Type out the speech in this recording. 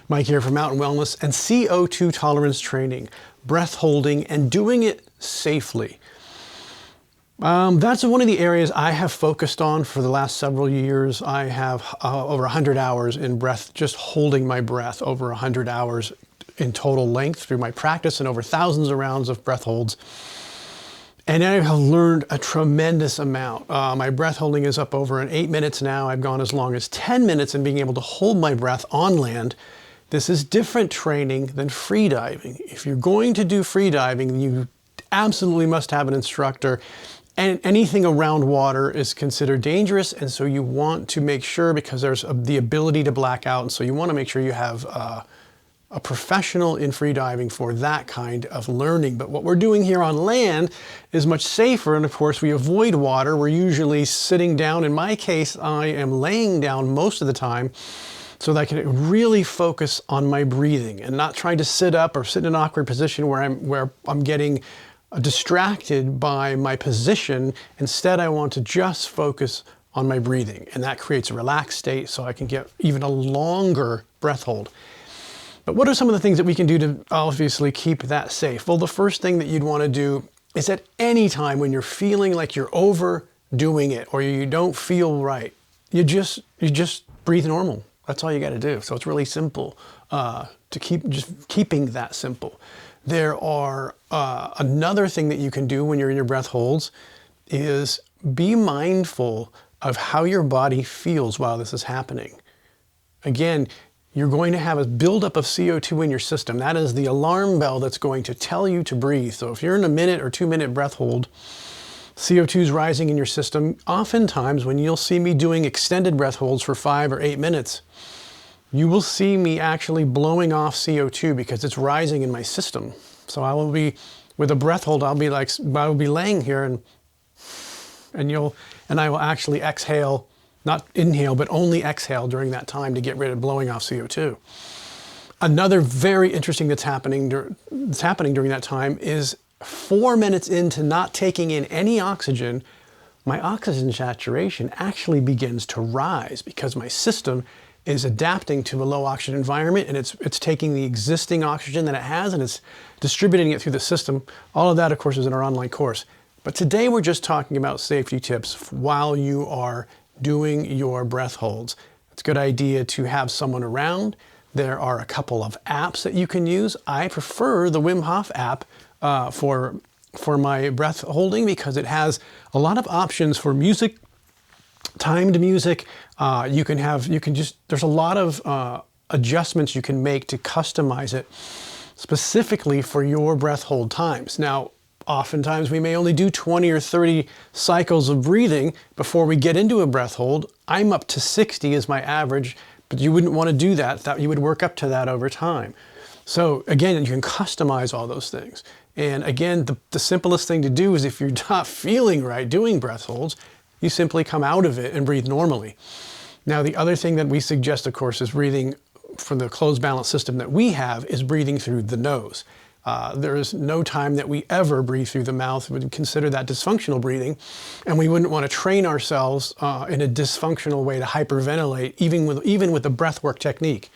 Mike here from Mountain Wellness and CO2 tolerance training, breath holding, and doing it safely. That's one of the areas I have focused on for the last several years. I have over 100 hours in breath, just holding my breath, over 100 hours in total length through my practice and over thousands of rounds of breath holds. And I have learned a tremendous amount. My breath holding is up over 8 minutes now. I've gone as long as 10 minutes in being able to hold my breath on land. This is different training than free diving. If you're going to do free diving, you absolutely must have an instructor. And anything around water is considered dangerous, and so you want to make sure, because there's the ability to black out, and so you want to make sure you have a professional in free diving for that kind of learning. But what we're doing here on land is much safer, and of course we avoid water. We're usually sitting down. In my case, I am laying down most of the time so that I can really focus on my breathing and not trying to sit up or sit in an awkward position where I'm getting distracted by my position. Instead, I want to just focus on my breathing, and that creates a relaxed state so I can get even a longer breath hold. But what are some of the things that we can do to obviously keep that safe? Well, the first thing that you'd want to do is at any time when you're feeling like you're overdoing it or you don't feel right, you just breathe normal. That's all you got to do. So it's really simple to keeping that simple. There are another thing that you can do when you're in your breath holds is be mindful of how your body feels while this is happening. Again, you're going to have a buildup of CO2 in your system. That is the alarm bell that's going to tell you to breathe. So if you're in a minute or 2 minute breath hold, CO2 is rising in your system. Oftentimes when you'll see me doing extended breath holds for 5 or 8 minutes, you will see me actually blowing off CO2 because it's rising in my system. So I will be, with a breath hold, I will be laying here and I will actually exhale, not inhale, but only exhale during that time to get rid of blowing off CO2. Another very interesting that's happening during that time is 4 minutes into not taking in any oxygen, my oxygen saturation actually begins to rise because my system is adapting to a low oxygen environment, and it's taking the existing oxygen that it has and it's distributing it through the system. All of that, of course, is in our online course. But today we're just talking about safety tips while you are doing your breath holds. It's a good idea to have someone around. There are a couple of apps that you can use. I prefer the Wim Hof app for my breath holding because it has a lot of options for music, timed music. There's a lot of adjustments you can make to customize it specifically for your breath hold times. Now, oftentimes we may only do 20 or 30 cycles of breathing before we get into a breath hold. I'm up to 60 as my average, but you wouldn't want to do that. You would work up to that over time. So again, you can customize all those things. And again, the simplest thing to do is if you're not feeling right doing breath holds, you simply come out of it and breathe normally. Now, the other thing that we suggest, of course, is breathing from the closed balance system that we have is breathing through the nose. There is no time that we ever breathe through the mouth. We would consider that dysfunctional breathing, and we wouldn't want to train ourselves in a dysfunctional way to hyperventilate, even with a breathwork technique.